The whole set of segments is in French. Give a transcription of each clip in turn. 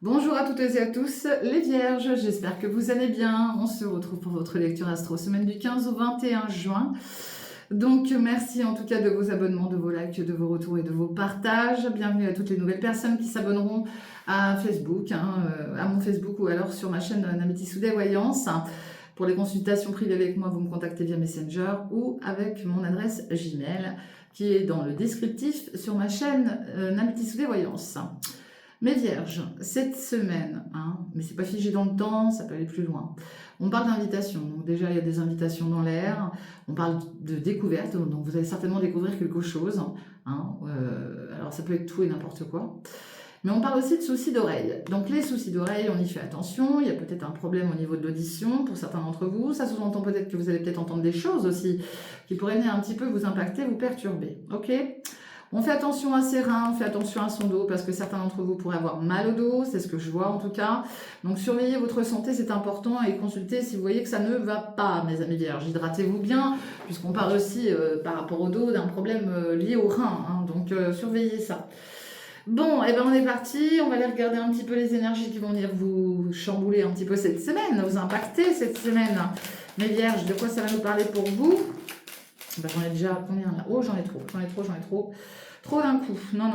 Bonjour à toutes et à tous les Vierges, j'espère que vous allez bien. On se retrouve pour votre lecture astro semaine du 15 au 21 juin. Donc merci en tout cas de vos abonnements, de vos likes, de vos retours et de vos partages. Bienvenue à toutes les nouvelles personnes qui s'abonneront à Facebook, à mon Facebook ou alors sur ma chaîne Namity Soudé Voyance. Pour les consultations privées avec moi, vous me contactez via Messenger ou avec mon adresse Gmail qui est dans le descriptif sur ma chaîne Namity Soudé Voyance. Mes vierges, cette semaine, mais c'est pas figé dans le temps, ça peut aller plus loin. On parle d'invitation, donc déjà il y a des invitations dans l'air, on parle de découverte, donc vous allez certainement découvrir quelque chose. Alors ça peut être tout et n'importe quoi. Mais on parle aussi de soucis d'oreille. Donc les soucis d'oreille, on y fait attention, il y a peut-être un problème au niveau de l'audition pour certains d'entre vous, ça sous-entend peut-être que vous allez peut-être entendre des choses aussi qui pourraient venir un petit peu vous impacter, vous perturber, ok ? On fait attention à ses reins, on fait attention à son dos parce que certains d'entre vous pourraient avoir mal au dos, c'est ce que je vois en tout cas. Donc surveillez votre santé, c'est important, et consultez si vous voyez que ça ne va pas, mes amis vierges. Hydratez-vous bien, puisqu'on parle aussi par rapport au dos d'un problème lié aux reins, donc surveillez ça. Bon, et ben on est parti, on va aller regarder un petit peu les énergies qui vont venir vous chambouler un petit peu cette semaine, vous impacter cette semaine. Mes vierges, de quoi ça va nous parler pour vous? Ben, j'en ai déjà combien là? Oh, j'en ai trop. Trop d'un coup. Non.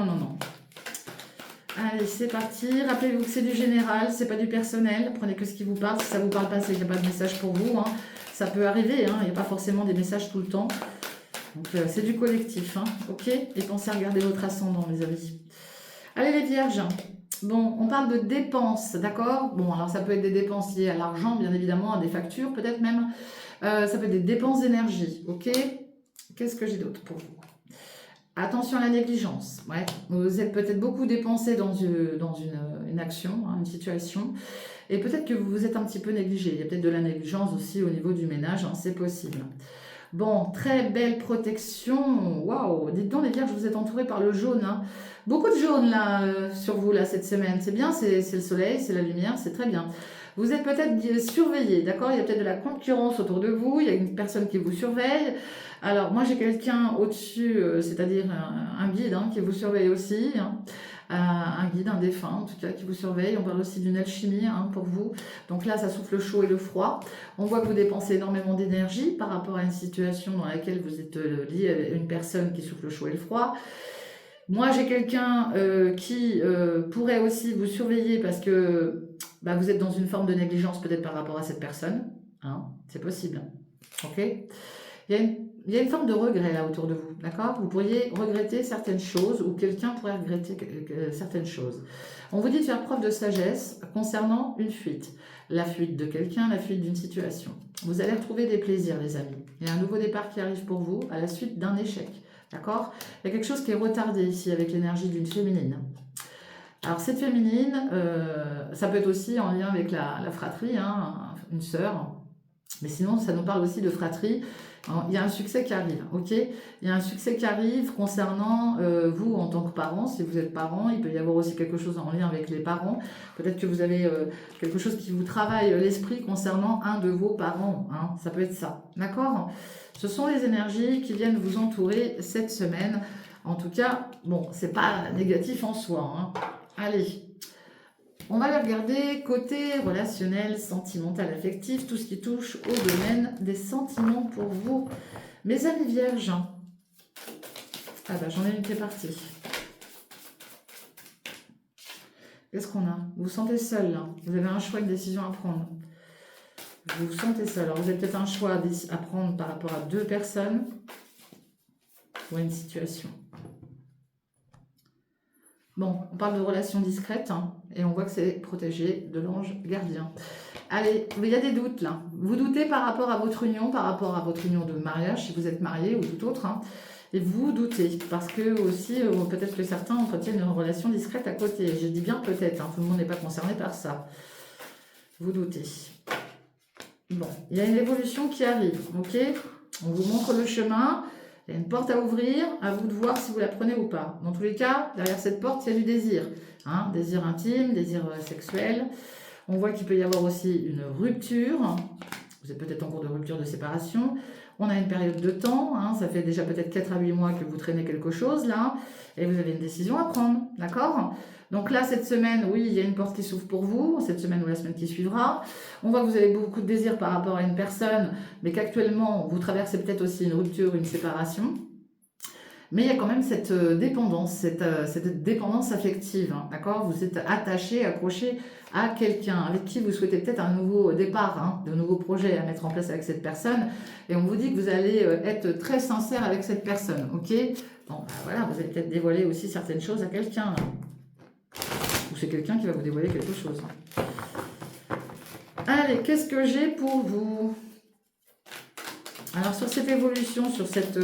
Allez, c'est parti. Rappelez-vous que c'est du général, c'est pas du personnel. Prenez que ce qui vous parle. Si ça vous parle pas, c'est qu'il n'y a pas de message pour vous. Ça peut arriver, il n'y a pas forcément des messages tout le temps. Donc c'est du collectif, ok? Et pensez à regarder votre ascendant, les amis. Allez les vierges. Bon, on parle de dépenses, d'accord? Bon, alors ça peut être des dépenses liées à l'argent, bien évidemment, à des factures, peut-être même. Ça peut être des dépenses d'énergie, ok? Qu'est-ce que j'ai d'autre pour vous? Attention à la négligence. Ouais. Vous êtes peut-être beaucoup dépensé dans une action, une situation, et peut-être que vous vous êtes un petit peu négligé. Il y a peut-être de la négligence aussi au niveau du ménage, c'est possible. Bon, très belle protection. Waouh, dites donc les vierges, vous êtes entourés par le jaune. Beaucoup de jaune là sur vous là cette semaine. C'est bien, c'est le soleil, c'est la lumière, c'est très bien. Vous êtes peut-être surveillé, d'accord? Il y a peut-être de la concurrence autour de vous, il y a une personne qui vous surveille. Alors moi j'ai quelqu'un au-dessus, c'est-à-dire un guide qui vous surveille aussi. Un guide, un défunt en tout cas qui vous surveille. On parle aussi d'une alchimie pour vous. Donc là ça souffle le chaud et le froid. On voit que vous dépensez énormément d'énergie par rapport à une situation dans laquelle vous êtes lié à une personne qui souffle le chaud et le froid. Moi j'ai quelqu'un qui pourrait aussi vous surveiller parce que vous êtes dans une forme de négligence peut-être par rapport à cette personne. C'est possible. Ok. Il y a une forme de regret là autour de vous, d'accord? Vous pourriez regretter certaines choses ou quelqu'un pourrait regretter certaines choses. On vous dit de faire preuve de sagesse concernant une fuite. La fuite de quelqu'un, la fuite d'une situation. Vous allez retrouver des plaisirs, les amis. Il y a un nouveau départ qui arrive pour vous à la suite d'un échec, d'accord? Il y a quelque chose qui est retardé ici avec l'énergie d'une féminine. Alors cette féminine, ça peut être aussi en lien avec la fratrie, une sœur. Mais sinon, ça nous parle aussi de fratrie. Alors, il y a un succès qui arrive, ok? Il y a un succès qui arrive concernant vous en tant que parent. Si vous êtes parent, il peut y avoir aussi quelque chose en lien avec les parents. Peut-être que vous avez quelque chose qui vous travaille l'esprit concernant un de vos parents. Ça peut être ça, d'accord? Ce sont les énergies qui viennent vous entourer cette semaine. En tout cas, bon, c'est pas négatif en soi. Allez. On va aller regarder côté relationnel, sentimental, affectif, tout ce qui touche au domaine des sentiments pour vous. Mes amis vierges. J'en ai une qui est partie. Qu'est-ce qu'on a? Vous vous sentez seul là. Vous avez un choix, une décision à prendre. Vous vous sentez seul. Alors vous avez peut-être un choix à prendre par rapport à deux personnes ou à une situation. Bon, on parle de relations discrètes et on voit que c'est protégé de l'ange gardien. Allez, il y a des doutes là. Vous doutez par rapport à votre union de mariage, si vous êtes marié ou tout autre. Et vous doutez, parce que aussi, peut-être que certains entretiennent une relation discrète à côté. Je dis bien peut-être, tout le monde n'est pas concerné par ça. Vous doutez. Bon, il y a une évolution qui arrive, ok? On vous montre le chemin. Il y a une porte à ouvrir, à vous de voir si vous la prenez ou pas. Dans tous les cas, derrière cette porte, il y a du désir. Désir intime, désir sexuel. On voit qu'il peut y avoir aussi une rupture. Vous êtes peut-être en cours de rupture, de séparation. On a une période de temps. Ça fait déjà peut-être 4 à 8 mois que vous traînez quelque chose là. Et vous avez une décision à prendre. D'accord? Donc là, cette semaine, oui, il y a une porte qui s'ouvre pour vous, cette semaine ou la semaine qui suivra. On voit que vous avez beaucoup de désir par rapport à une personne, mais qu'actuellement, vous traversez peut-être aussi une rupture, une séparation. Mais il y a quand même cette dépendance, cette dépendance affective, hein, d'accord? Vous êtes attaché, accroché à quelqu'un avec qui vous souhaitez peut-être un nouveau départ, hein, de nouveaux projets à mettre en place avec cette personne. Et on vous dit que vous allez être très sincère avec cette personne, ok? Bon, bah voilà, vous allez peut-être dévoiler aussi certaines choses à quelqu'un, là. Ou c'est quelqu'un qui va vous dévoiler quelque chose. Allez, qu'est-ce que j'ai pour vous? Alors sur cette évolution, sur cette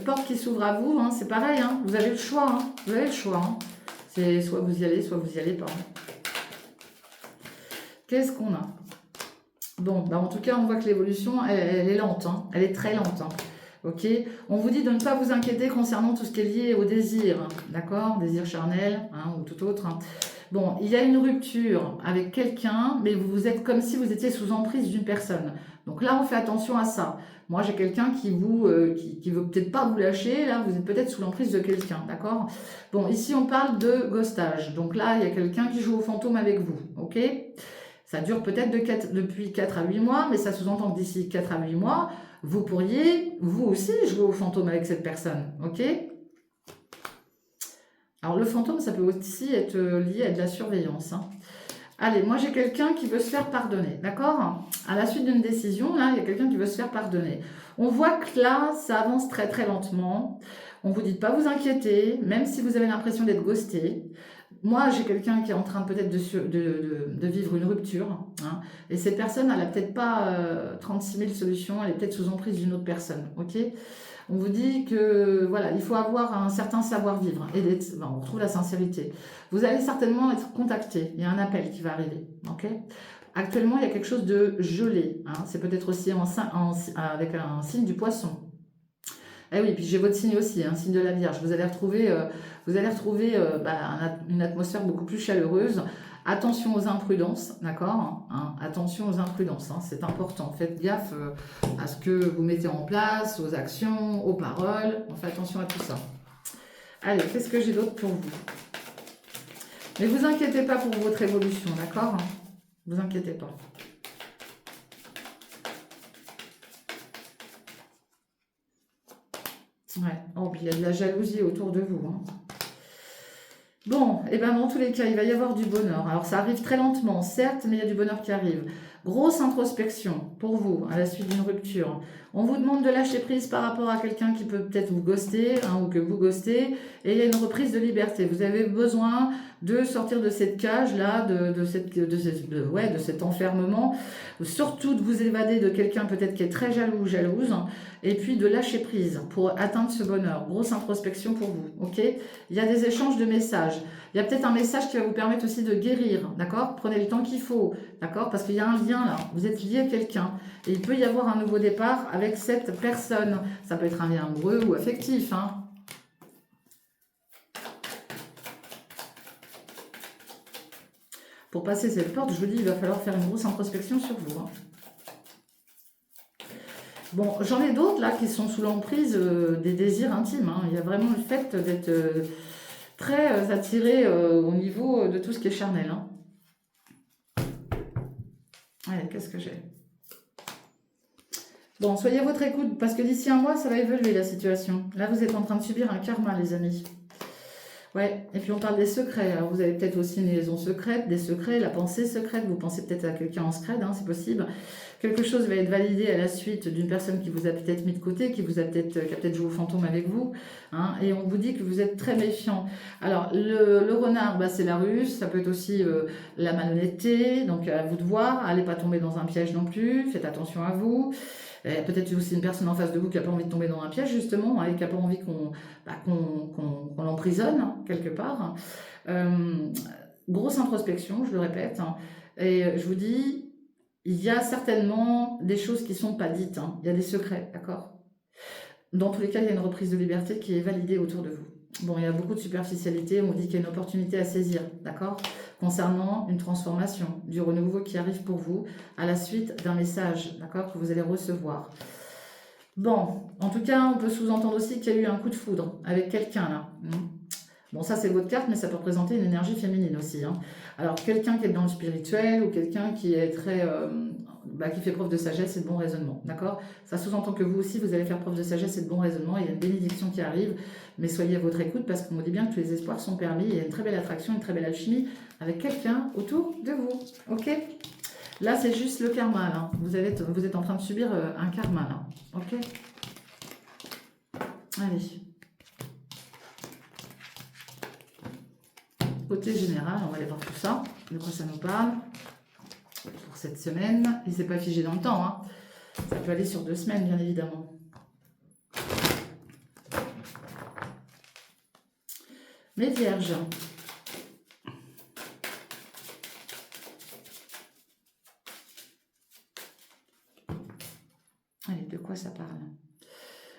porte qui s'ouvre à vous, hein, c'est pareil, hein, vous avez le choix. Hein, vous avez le choix. Hein. C'est soit vous y allez, soit vous y allez pas. Qu'est-ce qu'on a? Bon, bah en tout cas, on voit que l'évolution, elle est lente. Hein, elle est très lente. Hein, ok? On vous dit de ne pas vous inquiéter concernant tout ce qui est lié au désir. Hein, d'accord? Désir charnel, hein, ou tout autre. Hein. Bon, il y a une rupture avec quelqu'un, mais vous êtes comme si vous étiez sous emprise d'une personne. Donc là, on fait attention à ça. Moi, j'ai quelqu'un qui veut peut-être pas vous lâcher. Là, vous êtes peut-être sous l'emprise de quelqu'un, d'accord? Bon, ici, on parle de ghostage. Donc là, il y a quelqu'un qui joue au fantôme avec vous, ok? Ça dure peut-être depuis 4 à 8 mois, mais ça sous-entend que d'ici 4 à 8 mois, vous pourriez, vous aussi, jouer au fantôme avec cette personne, ok? Alors, le fantôme, ça peut aussi être lié à de la surveillance, hein. Allez, moi j'ai quelqu'un qui veut se faire pardonner, d'accord? À la suite d'une décision, là, il y a quelqu'un qui veut se faire pardonner. On voit que là, ça avance très très lentement. On vous dit de pas vous inquiéter, même si vous avez l'impression d'être ghosté. Moi, j'ai quelqu'un qui est en train peut-être de vivre une rupture. Hein, et cette personne, elle n'a peut-être pas 36 000 solutions, elle est peut-être sous emprise d'une autre personne, ok? On vous dit que voilà, il faut avoir un certain savoir-vivre et on retrouve la sincérité. Vous allez certainement être contacté. Il y a un appel qui va arriver. Ok. Actuellement, il y a quelque chose de gelé. Hein. C'est peut-être aussi avec un signe du poisson. Eh oui, puis j'ai votre signe aussi, un signe de la Vierge. Vous allez retrouver, une atmosphère beaucoup plus chaleureuse. Attention aux imprudences, d'accord, hein, attention aux imprudences, hein, c'est important. Faites gaffe à ce que vous mettez en place, aux actions, aux paroles. On fait attention à tout ça. Allez, qu'est-ce que j'ai d'autre pour vous? Mais vous inquiétez pas pour votre évolution, d'accord? Vous inquiétez pas. Ouais, oh, puis il y a de la jalousie autour de vous, hein. Bon, et ben dans tous les cas, il va y avoir du bonheur. Alors ça arrive très lentement, certes, mais il y a du bonheur qui arrive. Grosse introspection pour vous à la suite d'une rupture. On vous demande de lâcher prise par rapport à quelqu'un qui peut peut-être vous ghoster, hein, ou que vous ghostez, et il y a une reprise de liberté. Vous avez besoin de sortir de cette cage-là, de cet enfermement, surtout de vous évader de quelqu'un peut-être qui est très jaloux ou jalouse, hein, et puis de lâcher prise pour atteindre ce bonheur. Grosse introspection pour vous, ok? Il y a des échanges de messages. Il y a peut-être un message qui va vous permettre aussi de guérir, d'accord? Prenez le temps qu'il faut, d'accord? Parce qu'il y a un lien là, vous êtes lié à quelqu'un. Et il peut y avoir un nouveau départ avec cette personne. Ça peut être un lien amoureux ou affectif, hein. Pour passer cette porte, je vous dis, il va falloir faire une grosse introspection sur vous, hein. Bon, j'en ai d'autres là qui sont sous l'emprise des désirs intimes, hein. Il y a vraiment le fait d'être très attiré au niveau de tout ce qui est charnel, hein. Allez, qu'est-ce que j'ai? Bon, soyez à votre écoute, parce que d'ici un mois, ça va évoluer la situation. Là, vous êtes en train de subir un karma, les amis. Ouais, et puis on parle des secrets. Alors, vous avez peut-être aussi une liaison secrète, des secrets, la pensée secrète. Vous pensez peut-être à quelqu'un en secret, hein, c'est possible. Quelque chose va être validé à la suite d'une personne qui vous a peut-être mis de côté, qui a peut-être joué au fantôme avec vous. Hein, et on vous dit que vous êtes très méfiant. Alors, le renard, bah, c'est la ruse. Ça peut être aussi la malhonnêteté. Donc, à vous de voir. Allez pas tomber dans un piège non plus. Faites attention à vous. Peut-être aussi une personne en face de vous qui n'a pas envie de tomber dans un piège, justement, hein, et qui n'a pas envie qu'on l'emprisonne, hein, quelque part. Grosse introspection, je le répète. Hein, et je vous dis, il y a certainement des choses qui ne sont pas dites. Hein, il y a des secrets, d'accord? Dans tous les cas, il y a une reprise de liberté qui est validée autour de vous. Bon, il y a beaucoup de superficialité, on dit qu'il y a une opportunité à saisir, d'accord? Concernant une transformation, du renouveau qui arrive pour vous à la suite d'un message, d'accord, que vous allez recevoir. Bon, en tout cas, on peut sous-entendre aussi qu'il y a eu un coup de foudre avec quelqu'un là. Bon, ça, c'est votre carte, mais ça peut représenter une énergie féminine aussi, hein. Alors, quelqu'un qui est dans le spirituel ou quelqu'un qui est très... qui fait preuve de sagesse et de bon raisonnement, d'accord? Ça sous-entend que vous aussi, vous allez faire preuve de sagesse et de bon raisonnement. Il y a une bénédiction qui arrive, mais soyez à votre écoute parce qu'on me dit bien que tous les espoirs sont permis. Il y a une très belle attraction, une très belle alchimie avec quelqu'un autour de vous, ok? Là, c'est juste le karma, là. Vous êtes en train de subir un karma, là, ok? Allez. Côté général, on va aller voir tout ça, de quoi ça nous parle pour cette semaine. Et c'est pas figé dans le temps, hein. Ça peut aller sur 2 semaines, bien évidemment. Mes vierges. Allez, de quoi ça parle?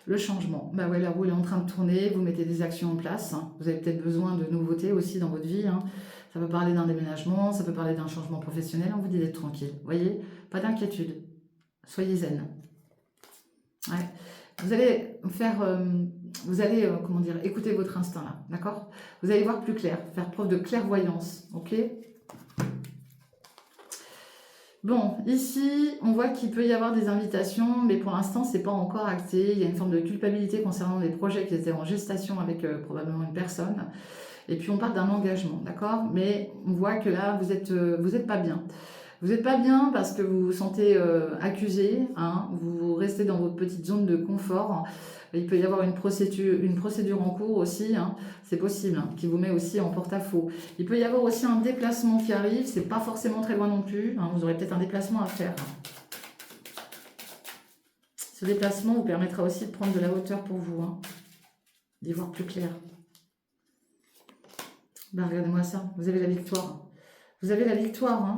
Le changement. Bah ouais, la roue est en train de tourner, vous mettez des actions en place, hein. Vous avez peut-être besoin de nouveautés aussi dans votre vie, hein. Ça peut parler d'un déménagement, ça peut parler d'un changement professionnel. On vous dit d'être tranquille. Vous voyez, pas d'inquiétude. Soyez zen. Ouais. Vous allez faire, comment dire, écouter votre instinct là, d'accord? Vous allez voir plus clair, faire preuve de clairvoyance, ok? Bon, ici, on voit qu'il peut y avoir des invitations, mais pour l'instant, c'est pas encore acté. Il y a une forme de culpabilité concernant des projets qui étaient en gestation avec probablement une personne. Et puis, on parle d'un engagement, d'accord? Mais on voit que là, vous êtes pas bien. Vous n'êtes pas bien parce que vous vous sentez accusé, hein, vous restez dans votre petite zone de confort. Il peut y avoir une procédure en cours aussi, hein, c'est possible, hein, qui vous met aussi en porte-à-faux. Il peut y avoir aussi un déplacement qui arrive, c'est pas forcément très loin non plus, hein, vous aurez peut-être un déplacement à faire. Ce déplacement vous permettra aussi de prendre de la hauteur pour vous, hein, d'y voir plus clair. Ben, regardez-moi ça, vous avez la victoire. Vous avez la victoire, hein.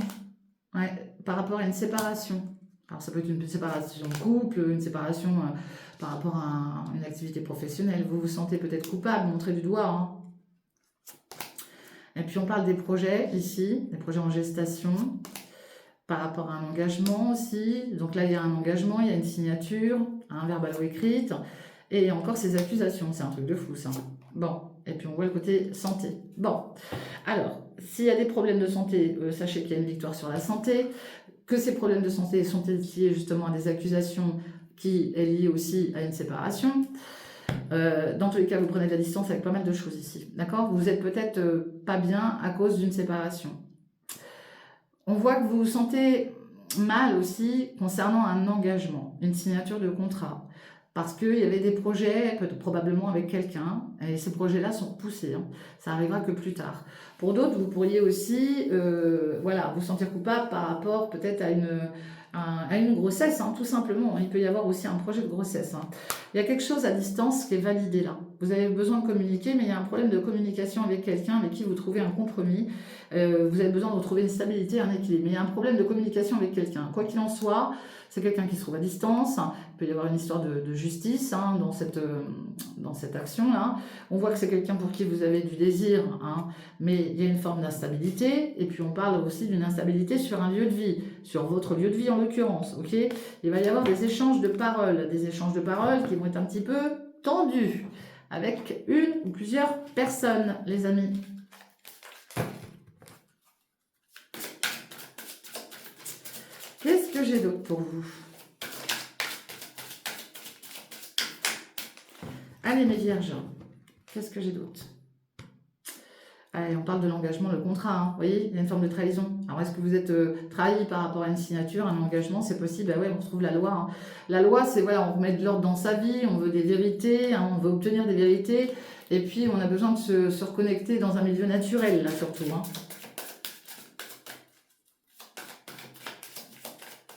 Ouais, par rapport à une séparation. Alors ça peut être une séparation de couple, une séparation par rapport à une activité professionnelle. Vous vous sentez peut-être coupable, montrez du doigt, hein. Et puis on parle des projets ici, des projets en gestation, par rapport à un engagement aussi. Donc là il y a un engagement, il y a une signature, un verbalo-écrite, et encore ces accusations, c'est un truc de fou ça. Bon, et puis on voit le côté santé. Bon, alors, s'il y a des problèmes de santé, sachez qu'il y a une victoire sur la santé, que ces problèmes de santé sont liés justement à des accusations qui est liée aussi à une séparation. Dans tous les cas, vous prenez de la distance avec pas mal de choses ici, d'accord? Vous êtes peut-être pas bien à cause d'une séparation. On voit que vous vous sentez mal aussi concernant un engagement, une signature de contrat. Parce qu'il y avait des projets, probablement avec quelqu'un, et ces projets-là sont poussés, hein. Ça arrivera que plus tard. Pour d'autres, vous pourriez aussi vous sentir coupable par rapport peut-être à une grossesse, hein, tout simplement. Il peut y avoir aussi un projet de grossesse, hein. Il y a quelque chose à distance qui est validé là. Vous avez besoin de communiquer, mais il y a un problème de communication avec quelqu'un avec qui vous trouvez un compromis. Vous avez besoin de retrouver une stabilité, un équilibre. Mais il y a un problème de communication avec quelqu'un. Quoi qu'il en soit, c'est quelqu'un qui se trouve à distance. Il peut y avoir une histoire de justice, hein, dans cette action-là. On voit que c'est quelqu'un pour qui vous avez du désir, hein, mais il y a une forme d'instabilité. Et puis on parle aussi d'une instabilité sur un lieu de vie, sur votre lieu de vie en l'occurrence. Okay, il va y avoir des échanges de paroles qui vont être un petit peu tendus avec une ou plusieurs personnes, les amis. Qu'est-ce que j'ai d'autre pour vous? Allez, mes vierges, qu'est-ce que j'ai d'autre? Allez, on parle de l'engagement, le contrat, hein. Vous voyez, il y a une forme de trahison. Alors, est-ce que vous êtes trahi par rapport à une signature, un engagement? C'est possible. Ben ouais, on retrouve la loi, hein. La loi, c'est, voilà, on remet de l'ordre dans sa vie, on veut des vérités, hein, on veut obtenir des vérités. Et puis, on a besoin de se reconnecter dans un milieu naturel, là, surtout, hein.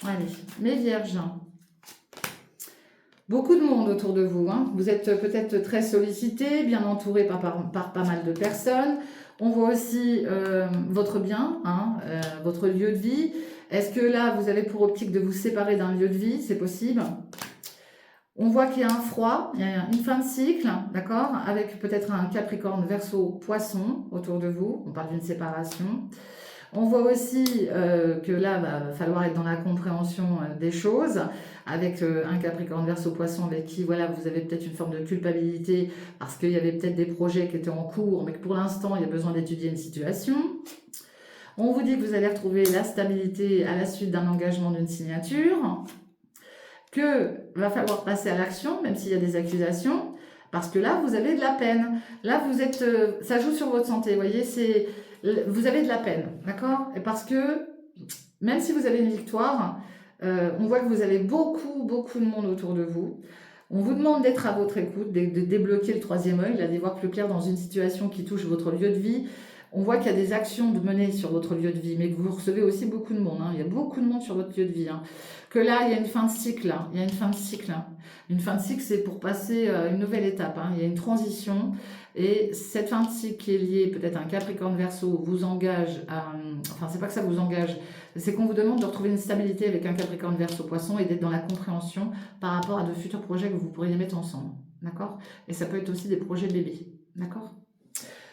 Allez, mes vierges. Beaucoup de monde autour de vous, hein. Vous êtes peut-être très sollicité, bien entouré par pas mal de personnes. On voit aussi votre bien, hein, votre lieu de vie. Est-ce que là, vous avez pour optique de vous séparer d'un lieu de vie? C'est possible. On voit qu'il y a un froid, il y a une fin de cycle, d'accord, avec peut-être un Capricorne, Verseau, Poisson autour de vous. On parle d'une séparation. On voit aussi que là, va falloir être dans la compréhension des choses, avec un Capricorne Verseau Poisson avec qui, voilà, vous avez peut-être une forme de culpabilité, parce qu'il y avait peut-être des projets qui étaient en cours, mais que pour l'instant, il y a besoin d'étudier une situation. On vous dit que vous allez retrouver la stabilité à la suite d'un engagement, d'une signature, que va falloir passer à l'action, même s'il y a des accusations, parce que là, vous avez de la peine. Là, vous êtes, ça joue sur votre santé, vous voyez, vous avez de la peine, d'accord? Et parce que, même si vous avez une victoire, on voit que vous avez beaucoup de monde autour de vous. On vous demande d'être à votre écoute, de débloquer le troisième œil, d'y voir plus clair dans une situation qui touche votre lieu de vie. On voit qu'il y a des actions de mener sur votre lieu de vie, mais que vous recevez aussi beaucoup de monde. Hein. Il y a beaucoup de monde sur votre lieu de vie. Hein. Que là, il y a une fin de cycle. Hein. Il y a une fin de cycle. Hein. Une fin de cycle, c'est pour passer une nouvelle étape. Hein. Il y a une transition. Et cette fin de cycle qui est liée peut-être à un Capricorne Verseau vous engage à... Enfin, c'est pas que ça vous engage. C'est qu'on vous demande de retrouver une stabilité avec un Capricorne Verseau Poisson et d'être dans la compréhension par rapport à de futurs projets que vous pourriez mettre ensemble. D'accord? Et ça peut être aussi des projets bébés. D'accord?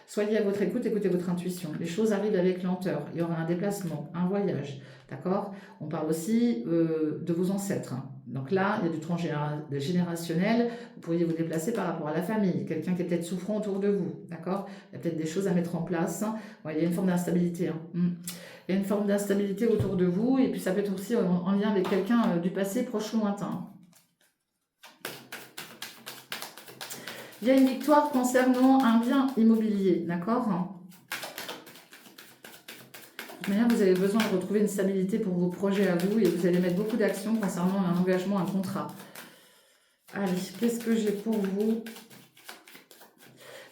Soyez à votre écoute, écoutez votre intuition. Les choses arrivent avec lenteur. Il y aura un déplacement, un voyage. D'accord? On parle aussi de vos ancêtres. Hein. Donc là, il y a du transgénérationnel. Vous pourriez vous déplacer par rapport à la famille. Quelqu'un qui est peut-être souffrant autour de vous. D'accord? Il y a peut-être des choses à mettre en place. Ouais, il y a une forme d'instabilité. Hein. Il y a une forme d'instabilité autour de vous. Et puis ça peut être aussi en lien avec quelqu'un du passé proche ou lointain. Il y a une victoire concernant un bien immobilier, d'accord? De toute manière, vous avez besoin de retrouver une stabilité pour vos projets à vous et vous allez mettre beaucoup d'actions concernant un engagement, un contrat. Allez, qu'est-ce que j'ai pour vous?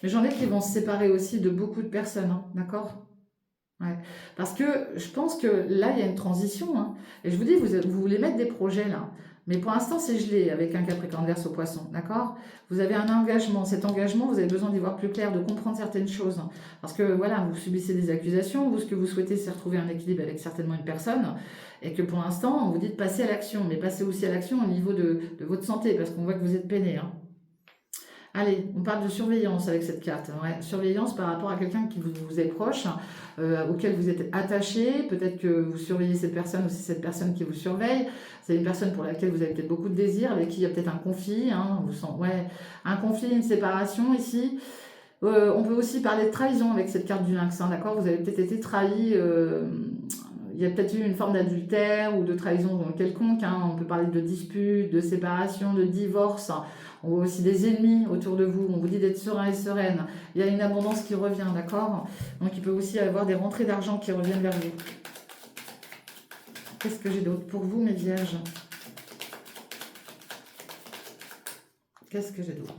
Mais j'en ai qui vont se séparer aussi de beaucoup de personnes, hein, d'accord? Ouais. Parce que je pense que là, il y a une transition. Hein. Et je vous dis, vous voulez mettre des projets là. Mais pour l'instant, c'est gelé avec un Capricorne Verseau Poisson. D'accord? Vous avez un engagement. Cet engagement, vous avez besoin d'y voir plus clair, de comprendre certaines choses. Hein. Parce que voilà, vous subissez des accusations. Vous, ce que vous souhaitez, c'est retrouver un équilibre avec certainement une personne. Et que pour l'instant, on vous dit de passer à l'action. Mais passez aussi à l'action au niveau de votre santé. Parce qu'on voit que vous êtes peiné. Hein. Allez, on parle de surveillance avec cette carte. Ouais, surveillance par rapport à quelqu'un qui vous est proche, auquel vous êtes attaché. Peut-être que vous surveillez cette personne ou c'est cette personne qui vous surveille. C'est une personne pour laquelle vous avez peut-être beaucoup de désirs, avec qui il y a peut-être un conflit. Hein, ouais, un conflit, une séparation ici. On peut aussi parler de trahison avec cette carte du lynx. Hein, d'accord? Vous avez peut-être été trahi. Il y a peut-être eu une forme d'adultère ou de trahison quelconque. Hein. On peut parler de dispute, de séparation, de divorce. On voit aussi des ennemis autour de vous. On vous dit d'être serein et sereine. Il y a une abondance qui revient, d'accord? Donc il peut aussi y avoir des rentrées d'argent qui reviennent vers vous. Qu'est-ce que j'ai d'autre pour vous, mes vierges? Qu'est-ce que j'ai d'autre?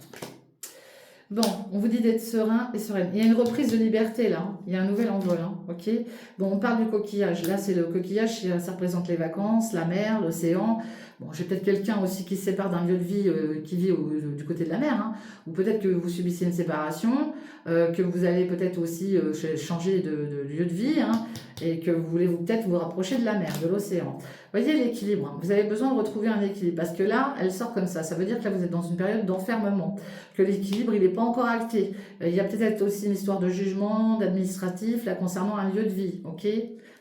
Bon, on vous dit d'être serein et sereine. Il y a une reprise de liberté là, hein. Il y a un nouvel envol, hein. Ok. Bon, on parle du coquillage. Là, c'est le coquillage, ça représente les vacances, la mer, l'océan. Bon, j'ai peut-être quelqu'un aussi qui se sépare d'un lieu de vie qui vit du côté de la mer, hein. Ou peut-être que vous subissez une séparation, que vous allez peut-être aussi changer de lieu de vie, hein, et que vous voulez peut-être vous rapprocher de la mer, de l'océan. Voyez l'équilibre, hein. Vous avez besoin de retrouver un équilibre, parce que là, elle sort comme ça. Ça veut dire que là, vous êtes dans une période d'enfermement, que l'équilibre, il n'est pas encore acté. Il y a peut-être aussi une histoire de jugement, d'administratif, là, concernant un lieu de vie, ok?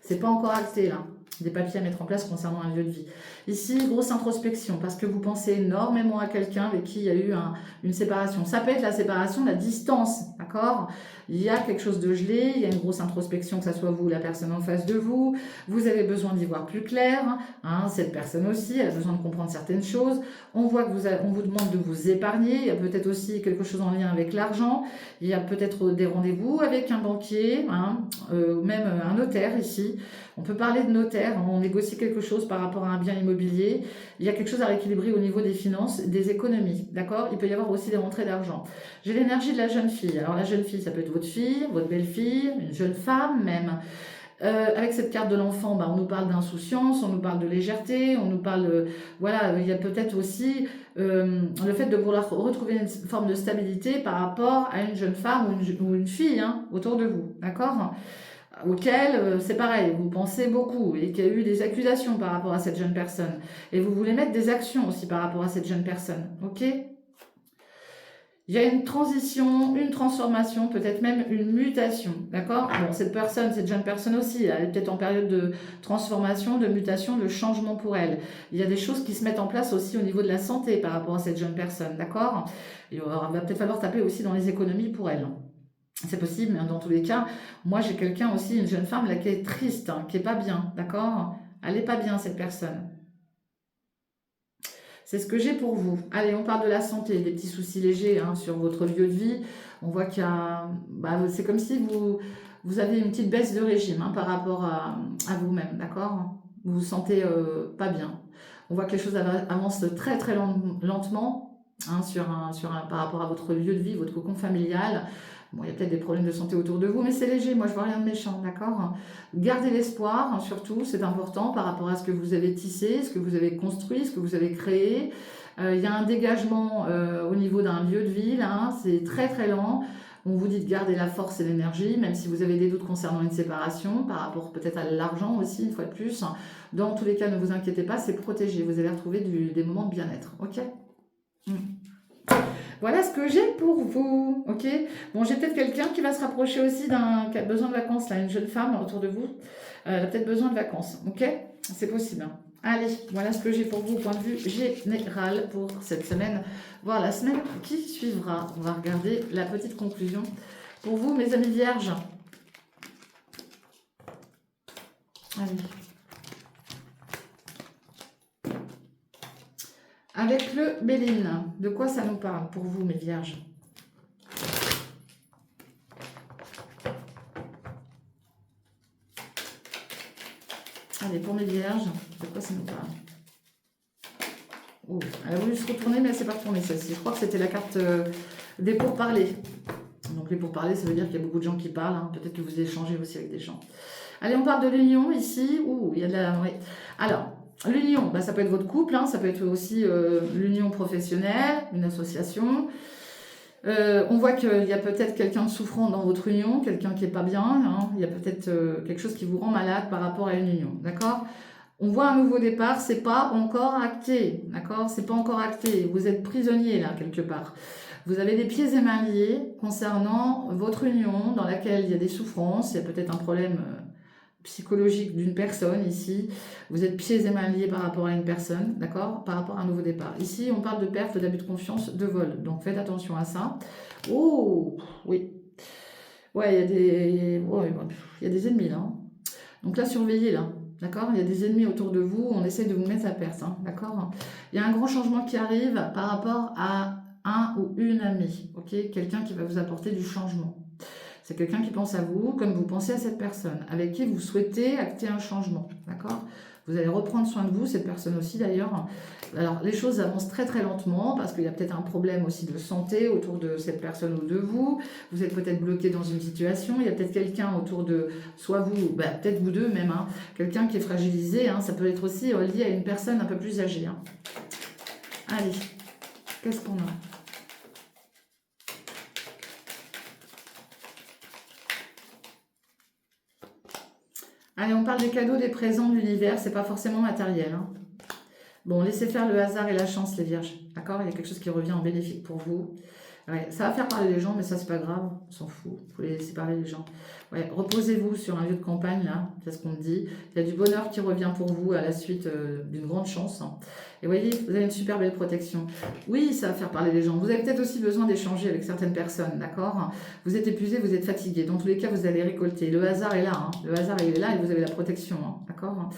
C'est pas encore acté, là. Des papiers à mettre en place concernant un lieu de vie. Ici, grosse introspection, parce que vous pensez énormément à quelqu'un avec qui il y a eu une séparation. Ça peut être la séparation, la distance, d'accord? Il y a quelque chose de gelé, il y a une grosse introspection, que ce soit vous ou la personne en face de vous. Vous avez besoin d'y voir plus clair. Hein, cette personne aussi, elle a besoin de comprendre certaines choses. On voit que on vous demande de vous épargner. Il y a peut-être aussi quelque chose en lien avec l'argent. Il y a peut-être des rendez-vous avec un banquier, hein, même un notaire ici. On peut parler de notaire, on négocie quelque chose par rapport à un bien immobilier. Il y a quelque chose à rééquilibrer au niveau des finances, des économies, d'accord? Il peut y avoir aussi des rentrées d'argent. J'ai l'énergie de la jeune fille. Alors la jeune fille, ça peut être votre fille, votre belle-fille, une jeune femme même. Avec cette carte de l'enfant, on nous parle d'insouciance, on nous parle de légèreté, on nous parle... voilà, il y a peut-être aussi le fait de vouloir retrouver une forme de stabilité par rapport à une jeune femme ou une fille, hein, autour de vous, d'accord? Auquel, c'est pareil, vous pensez beaucoup et qu'il y a eu des accusations par rapport à cette jeune personne. Et vous voulez mettre des actions aussi par rapport à cette jeune personne, ok? Il y a une transition, une transformation, peut-être même une mutation, d'accord? Bon, cette personne, cette jeune personne aussi, elle est peut-être en période de transformation, de mutation, de changement pour elle. Il y a des choses qui se mettent en place aussi au niveau de la santé par rapport à cette jeune personne, d'accord? Il va peut-être falloir taper aussi dans les économies pour elle. C'est possible, mais dans tous les cas, moi j'ai quelqu'un aussi, une jeune femme là qui est triste, hein, qui est pas bien, d'accord? Elle est pas bien cette personne. C'est ce que j'ai pour vous. Allez, on parle de la santé, des petits soucis légers hein, sur votre lieu de vie. On voit qu'il y a... bah, c'est comme si vous avez une petite baisse de régime hein, par rapport à vous-même, d'accord? Vous vous sentez pas bien. On voit que les choses avancent très très lentement hein, par rapport à votre lieu de vie, votre cocon familial. Bon, il y a peut-être des problèmes de santé autour de vous, mais c'est léger, moi je vois rien de méchant, d'accord? Gardez l'espoir, hein, surtout, c'est important par rapport à ce que vous avez tissé, ce que vous avez construit, ce que vous avez créé. Il y a un dégagement au niveau d'un lieu de vie, là, hein, c'est très très lent. On vous dit de garder la force et l'énergie, même si vous avez des doutes concernant une séparation, par rapport peut-être à l'argent aussi, une fois de plus. Dans tous les cas, ne vous inquiétez pas, c'est protégé. Vous allez retrouver des moments de bien-être, ok? Voilà ce que j'ai pour vous, ok? Bon, j'ai peut-être quelqu'un qui va se rapprocher aussi qui a besoin de vacances, là, une jeune femme autour de vous. Elle a peut-être besoin de vacances, ok? C'est possible. Hein. Allez, voilà ce que j'ai pour vous au point de vue général pour cette semaine, voire la semaine qui suivra. On va regarder la petite conclusion pour vous, mes amis vierges. Allez. Avec le Béline, de quoi ça nous parle pour vous, mes vierges? Allez, pour mes vierges, de quoi ça nous parle? Oh, elle a voulu se retourner, mais elle ne s'est pas retournée, celle-ci. Je crois que c'était la carte des pourparlers. Donc les pourparlers, ça veut dire qu'il y a beaucoup de gens qui parlent. Hein. Peut-être que vous échangez aussi avec des gens. Allez, on parle de l'union ici. Ouh, il y a de la... Ouais. Alors... L'union, bah, ça peut être votre couple, hein, ça peut être aussi l'union professionnelle, une association. On voit qu'il y a peut-être quelqu'un de souffrant dans votre union, quelqu'un qui n'est pas bien. Hein, il y a peut-être quelque chose qui vous rend malade par rapport à une union, d'accord? On voit un nouveau départ, c'est pas encore acté, d'accord? C'est pas encore acté. Vous êtes prisonnier là quelque part. Vous avez des pieds et mains liés concernant votre union dans laquelle il y a des souffrances, il y a peut-être un problème psychologique d'une personne ici. Vous êtes pieds et mains liés par rapport à une personne, d'accord? Par rapport à un nouveau départ. Ici, on parle de perte, d'abus de confiance, de vol. Donc, faites attention à ça. Oh, oui. Ouais, il y a des ennemis, là. Donc là, surveillez, là. D'accord? Il y a des ennemis autour de vous. On essaie de vous mettre à perte, hein, d'accord? Il y a un grand changement qui arrive par rapport à un ou une amie, ok? Quelqu'un qui va vous apporter du changement. C'est quelqu'un qui pense à vous comme vous pensez à cette personne, avec qui vous souhaitez acter un changement, d'accord? Vous allez reprendre soin de vous, cette personne aussi d'ailleurs. Alors, les choses avancent très très lentement parce qu'il y a peut-être un problème aussi de santé autour de cette personne ou de vous. Vous êtes peut-être bloqué dans une situation. Il y a peut-être quelqu'un autour de, soit vous, peut-être vous deux même, hein, quelqu'un qui est fragilisé. Hein, ça peut être aussi lié à une personne un peu plus âgée. Hein. Allez, qu'est-ce qu'on a ? Allez, on parle des cadeaux, des présents de l'univers, c'est pas forcément matériel. Hein. Bon, laissez faire le hasard et la chance, les vierges. D'accord? Il y a quelque chose qui revient en bénéfique pour vous. Ouais, ça va faire parler les gens, mais ça, c'est pas grave. On s'en fout. Il faut les laisser parler les gens. Ouais, reposez-vous sur un lieu de campagne, là. C'est ce qu'on me dit. Il y a du bonheur qui revient pour vous à la suite d'une grande chance. Hein. Et voyez, vous avez une super belle protection. Oui, ça va faire parler les gens. Vous avez peut-être aussi besoin d'échanger avec certaines personnes, d'accord? Vous êtes épuisé, vous êtes fatigué. Dans tous les cas, vous allez récolter. Le hasard est là. Hein. Le hasard, il est là et vous avez la protection, hein. D'accord?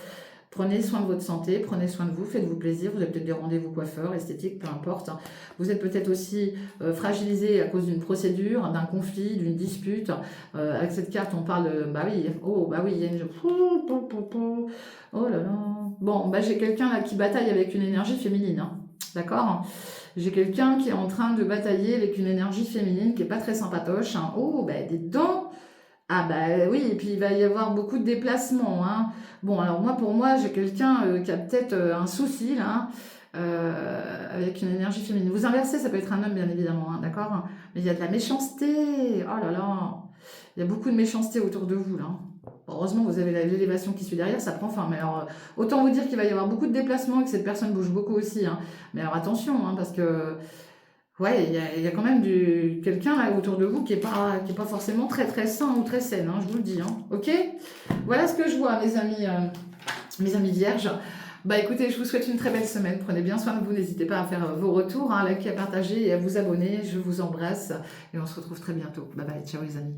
Prenez soin de votre santé, prenez soin de vous, faites-vous plaisir. Vous avez peut-être des rendez-vous coiffeurs, esthétiques, peu importe. Vous êtes peut-être aussi fragilisé à cause d'une procédure, d'un conflit, d'une dispute. Avec cette carte, on parle de... Bah oui, il y a une... Oh là là. Bon, j'ai quelqu'un là qui bataille avec une énergie féminine. Hein. D'accord? J'ai quelqu'un qui est en train de batailler avec une énergie féminine qui n'est pas très sympatoche. Hein. Oh, des dents. Ah oui, et puis il va y avoir beaucoup de déplacements. Hein. Bon, alors pour moi, j'ai quelqu'un qui a peut-être un souci là, avec une énergie féminine. Vous inversez, ça peut être un homme, bien évidemment, hein, d'accord? Mais il y a de la méchanceté. Oh là là, il y a beaucoup de méchanceté autour de vous là. Heureusement, vous avez l'élévation qui suit derrière, ça prend fin. Mais alors, autant vous dire qu'il va y avoir beaucoup de déplacements et que cette personne bouge beaucoup aussi. Hein. Mais alors attention, hein, parce que... Ouais, il y a quand même quelqu'un là autour de vous qui est pas forcément très très sain ou très saine, hein, je vous le dis. Hein. Ok? Voilà ce que je vois, mes amis vierges. Bah écoutez, je vous souhaite une très belle semaine. Prenez bien soin de vous. N'hésitez pas à faire vos retours, hein, à liker, à partager et à vous abonner. Je vous embrasse et on se retrouve très bientôt. Bye bye. Ciao les amis.